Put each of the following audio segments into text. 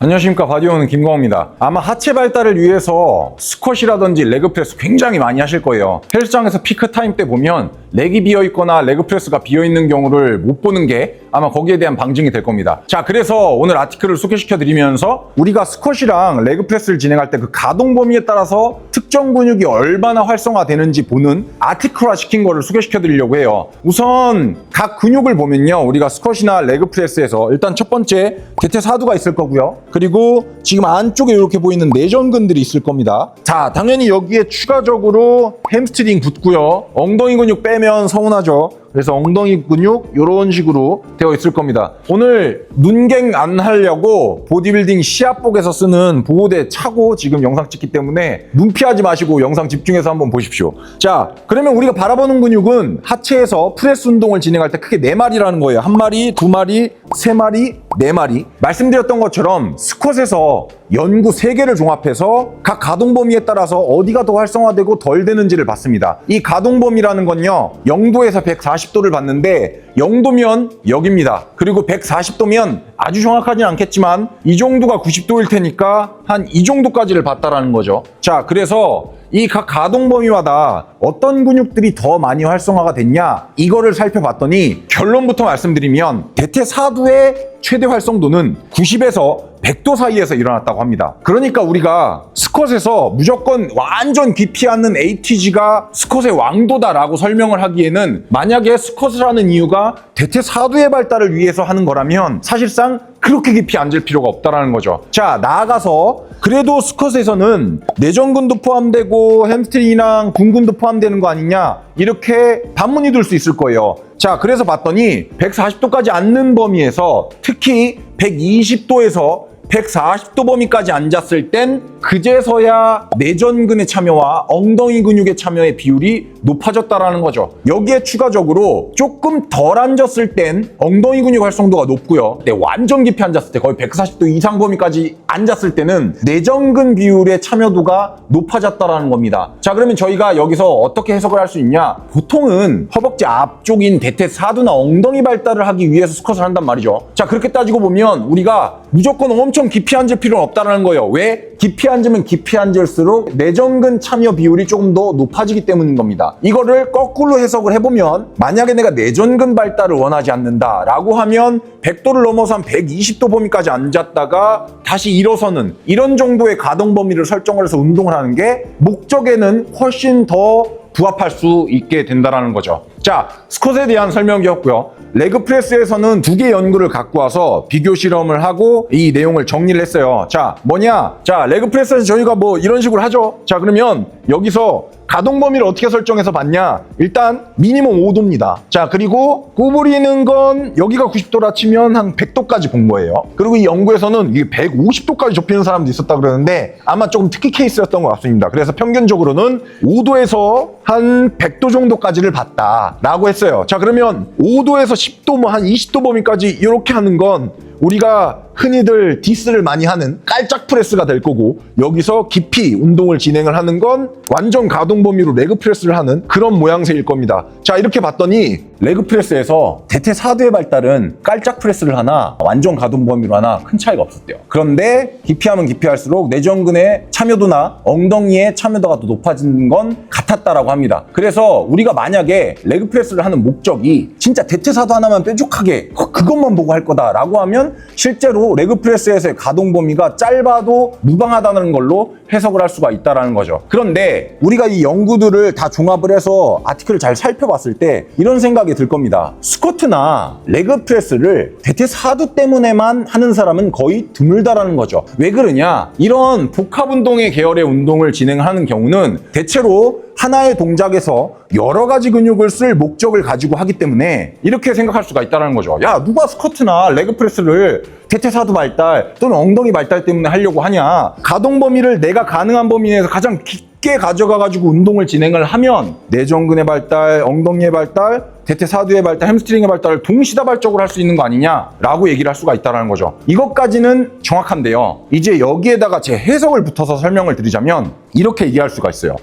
안녕하십니까, 바디오는 김광호입니다. 아마 하체 발달을 위해서 스쿼시라든지 레그프레스 굉장히 많이 하실 거예요. 헬스장에서 피크 타임 때 보면 렉이 비어있거나 레그프레스가 비어있는 경우를 못 보는 게 아마 거기에 대한 방증이 될 겁니다. 자, 그래서 오늘 아티클을 소개시켜 드리면서 우리가 스쿼시랑 레그프레스를 진행할 때 그 가동 범위에 따라서 특정 근육이 얼마나 활성화되는지 보는 아티클화 시킨 거를 소개시켜 드리려고 해요. 우선 각 근육을 보면요, 우리가 스쿼시나 레그프레스에서 일단 첫 번째 대퇴사두가 있을 거고요. 그리고 지금 안쪽에 이렇게 보이는 내전근들이 있을 겁니다. 자, 당연히 여기에 추가적으로 햄스트링 붙고요. 엉덩이 근육 빼면 서운하죠. 그래서 엉덩이 근육 이런 식으로 되어 있을 겁니다. 오늘 눈갱 안 하려고 보디빌딩 시합복에서 쓰는 보호대 차고 지금 영상 찍기 때문에 눈 피하지 마시고 영상 집중해서 한번 보십시오. 자, 그러면 우리가 바라보는 근육은 하체에서 프레스 운동을 진행할 때 크게 4마리라는 거예요. 1마리, 2마리, 3마리, 4마리. 말씀드렸던 것처럼 스쿼트에서 연구 3개를 종합해서 각 가동 범위에 따라서 어디가 더 활성화되고 덜 되는지를 봤습니다. 이 가동 범위라는 건요, 0도에서 140도를 봤는데 0도면 여기입니다. 그리고 140도면 아주 정확하진 않겠지만 이 정도가 90도일 테니까 한 이 정도까지를 봤다라는 거죠. 자, 그래서 이 각 가동 범위마다 어떤 근육들이 더 많이 활성화가 됐냐, 이거를 살펴봤더니 결론부터 말씀드리면 대퇴사두의 최대 활성도는 90에서 100도 사이에서 일어났다고 합니다. 그러니까 우리가 스쿼트에서 무조건 완전 깊이 않는 ATG가 스쿼트의 왕도다라고 설명을 하기에는, 만약에 스쿼트를 하는 이유가 대퇴사두의 발달을 위해서 하는 거라면 사실상 그렇게 깊이 앉을 필요가 없다라는 거죠. 자, 나아가서 그래도 스쿼트에서는 내전근도 포함되고 햄스트링이랑 궁근도 포함되는 거 아니냐, 이렇게 반문이 들 수 있을 거예요. 자, 그래서 봤더니 140도까지 앉는 범위에서 특히 120도에서 140도 범위까지 앉았을 땐 그제서야 내전근의 참여와 엉덩이 근육의 참여의 비율이 높아졌다라는 거죠. 여기에 추가적으로 조금 덜 앉았을 땐 엉덩이 근육 활성도가 높고요. 완전 깊이 앉았을 때 거의 140도 이상 범위까지 앉았을 때는 내전근 비율의 참여도가 높아졌다라는 겁니다. 자, 그러면 저희가 여기서 어떻게 해석을 할 수 있냐? 보통은 허벅지 앞쪽인 대퇴사두나 엉덩이 발달을 하기 위해서 스쿼트를 한단 말이죠. 자, 그렇게 따지고 보면 우리가 무조건 엄청 깊이 앉을 필요는 없다는 거예요. 왜? 깊이 앉으면 깊이 앉을수록 내전근 참여 비율이 조금 더 높아지기 때문인 겁니다. 이거를 거꾸로 해석을 해보면, 만약에 내가 내전근 발달을 원하지 않는다라고 하면 100도를 넘어서 한 120도 범위까지 앉았다가 다시 일어서는 이런 정도의 가동 범위를 설정을 해서 운동을 하는 게 목적에는 훨씬 더 부합할 수 있게 된다는 거죠. 자, 스쿼트에 대한 설명이었고요. 레그프레스에서는 2개 연구를 갖고 와서 비교 실험을 하고 이 내용을 정리를 했어요. 자, 뭐냐? 자, 레그프레스에서 저희가 뭐 이런 식으로 하죠. 자, 그러면 여기서 가동 범위를 어떻게 설정해서 봤냐? 일단 미니멈 5도입니다. 자, 그리고 구부리는 건 여기가 90도라 치면 한 100도까지 본 거예요. 그리고 이 연구에서는 이게 150도까지 좁히는 사람도 있었다 그러는데 아마 조금 특이 케이스였던 것 같습니다. 그래서 평균적으로는 5도에서 한 100도 정도까지를 봤다라고 했어요. 자, 그러면 5도에서 10도, 뭐 한 20도 범위까지 이렇게 하는 건 우리가 흔히들 디스를 많이 하는 깔짝 프레스가 될 거고, 여기서 깊이 운동을 진행을 하는 건 완전 가동 범위로 레그 프레스를 하는 그런 모양새일 겁니다. 자, 이렇게 봤더니 레그 프레스에서 대퇴사두의 발달은 깔짝 프레스를 하나 완전 가동 범위로 하나 큰 차이가 없었대요. 그런데 깊이하면 깊이할수록 내전근의 참여도나 엉덩이의 참여도가 더 높아지는 건 같았다라고 합니다. 그래서 우리가 만약에 레그 프레스를 하는 목적이 진짜 대퇴사두 하나만 뾰족하게 그것만 보고 할 거다라고 하면 실제로 레그프레스에서의 가동 범위가 짧아도 무방하다는 걸로 해석을 할 수가 있다는 거죠. 그런데 우리가 이 연구들을 다 종합을 해서 아티클을 잘 살펴봤을 때 이런 생각이 들 겁니다. 스쿼트나 레그프레스를 대퇴사두 때문에만 하는 사람은 거의 드물다라는 거죠. 왜 그러냐? 이런 복합운동의 계열의 운동을 진행하는 경우는 대체로 하나의 동작에서 여러 가지 근육을 쓸 목적을 가지고 하기 때문에 이렇게 생각할 수가 있다는 거죠. 야, 누가 스쿼트나 레그프레스를 대퇴사두 발달 또는 엉덩이 발달 때문에 하려고 하냐? 가동 범위를 내가 가능한 범위 내에서 가장 깊게 가져가가지고 운동을 진행을 하면 내전근의 발달, 엉덩이의 발달, 대퇴사두의 발달, 햄스트링의 발달을 동시다발적으로 할 수 있는 거 아니냐라고 얘기를 할 수가 있다는 거죠. 이것까지는 정확한데요. 이제 여기에다가 제 해석을 붙여서 설명을 드리자면 이렇게 얘기할 수가 있어요.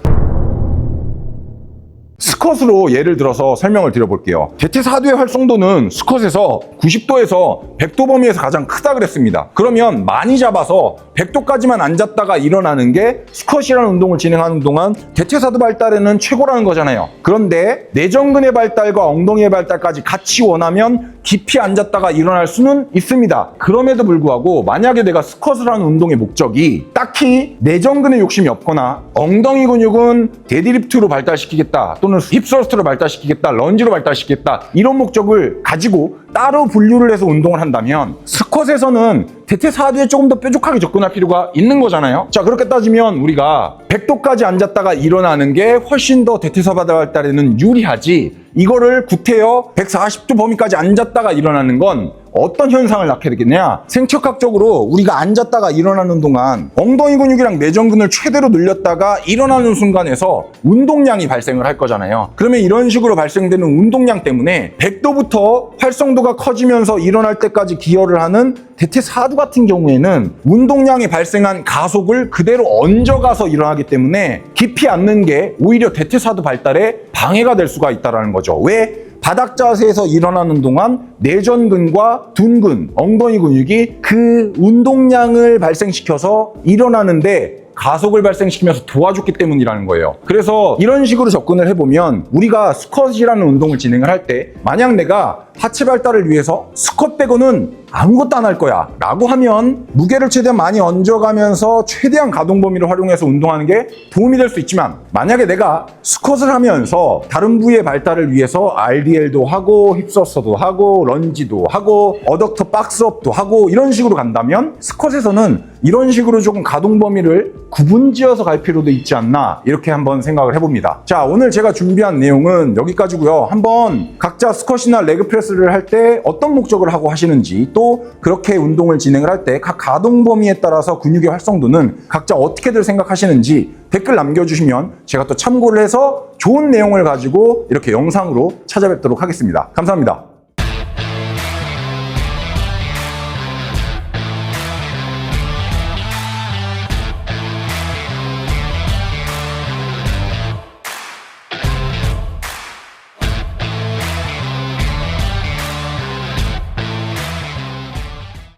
스쿼트로 예를 들어서 설명을 드려볼게요. 대퇴사두의 활성도는 스쿼트에서 90도에서 100도 범위에서 가장 크다 그랬습니다. 그러면 많이 잡아서 100도까지만 앉았다가 일어나는 게 스쿼트라는 운동을 진행하는 동안 대퇴사두 발달에는 최고라는 거잖아요. 그런데 내전근의 발달과 엉덩이의 발달까지 같이 원하면 깊이 앉았다가 일어날 수는 있습니다. 그럼에도 불구하고 만약에 내가 스쿼트를 하는 운동의 목적이 딱히 내전근의 욕심이 없거나 엉덩이 근육은 데드리프트로 발달시키겠다 또는 힙스러스트로 발달시키겠다, 런지로 발달시키겠다 이런 목적을 가지고 따로 분류를 해서 운동을 한다면 스쿼트에서는 대퇴사두에 조금 더 뾰족하게 접근할 필요가 있는 거잖아요. 자, 그렇게 따지면 우리가 100도까지 앉았다가 일어나는 게 훨씬 더 대퇴사두 발달에는 유리하지, 이거를 구태여 140도 범위까지 앉았다가 일어나는 건 어떤 현상을 낳게 되겠냐? 생체학적으로 우리가 앉았다가 일어나는 동안 엉덩이 근육이랑 내전근을 최대로 늘렸다가 일어나는 순간에서 운동량이 발생을 할 거잖아요. 그러면 이런 식으로 발생되는 운동량 때문에 100도부터 활성도가 커지면서 일어날 때까지 기여를 하는 대퇴사두 같은 경우에는 운동량이 발생한 가속을 그대로 얹어가서 일어나기 때문에 깊이 앉는 게 오히려 대퇴사두 발달에 방해가 될 수가 있다는 거죠. 왜? 바닥 자세에서 일어나는 동안 내전근과 둔근, 엉덩이 근육이 그 운동량을 발생시켜서 일어나는데 가속을 발생시키면서 도와줬기 때문이라는 거예요. 그래서 이런 식으로 접근을 해보면 우리가 스쿼트라는 운동을 진행을 할 때 만약 내가 하체 발달을 위해서 스쿼트 빼고는 아무것도 안 할 거야 라고 하면 무게를 최대한 많이 얹어가면서 최대한 가동 범위를 활용해서 운동하는 게 도움이 될 수 있지만, 만약에 내가 스쿼트를 하면서 다른 부위의 발달을 위해서 RDL도 하고 힙서스터도 하고 런지도 하고 어덕터 박스업도 하고 이런 식으로 간다면 스쿼트에서는 이런 식으로 조금 가동 범위를 구분지어서 갈 필요도 있지 않나, 이렇게 한번 생각을 해봅니다. 자, 오늘 제가 준비한 내용은 여기까지고요. 한번 각자 스쿼트나 레그프레스를 할 때 어떤 목적을 하고 하시는지, 또 그렇게 운동을 진행을 할 때 각 가동 범위에 따라서 근육의 활성도는 각자 어떻게들 생각하시는지 댓글 남겨주시면 제가 또 참고를 해서 좋은 내용을 가지고 이렇게 영상으로 찾아뵙도록 하겠습니다. 감사합니다.